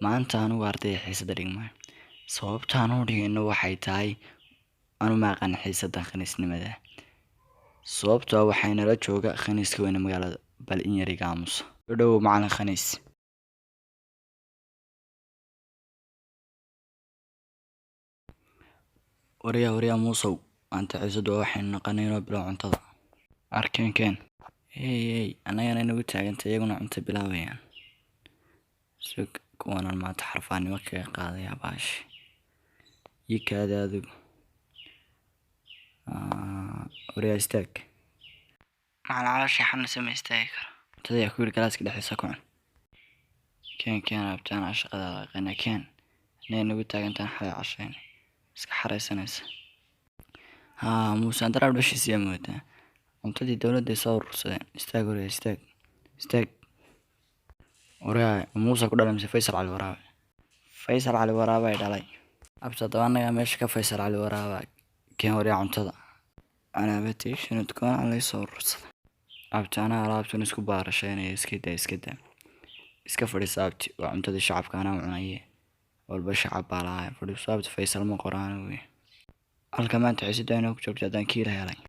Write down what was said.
maanta anigu ardayda xiisada dhigmay sababta aan u dhigayno waxay tahay anu ma aqaan xiisada khaniisnimada sababtoo ah waxay nala jooga khaniiska weyne magaalada bal in yar iga aamusa u dhow macalin khaniis waryaa muusow maanta xiisadu waxay naqanayno bilow cuntada arkeen hey anagana inagu taaganta iyaguna cunto bilaabayaan kuwanan maanta xarfaanimo kaga qaadaya baash ii kaada adigu waryaa istaag macalin caloosha xanuun samaystay karo cuntada yaa ku yidhi galaaska dhexdiisa ku cun keen abtaan shaqadaada aqaana keen inay nagu taagantaan xalay cashayn iska xaraysanaysa muuse andaraab dhashiisa yaa moodaa cuntadii dowladda soo urursadeen istaag waryaa istaag waryaa muuse ku dhalay mise faysal cali waraabe ay dhalay abta daba annagaa meesha ka faysal cali waraabe keen waryaa cuntada anaabati shanad koon aan laysoo urursada abti anaa alaabtan isku baarashaynaya iska daa iska fadhiisa abti waa cuntadii shacabka anaa cunaye walba shacab baa lahaa fadhiiso abti faysal ma qoraan wey halka maanta xiisada inoo ku joogto haddaan kiila helay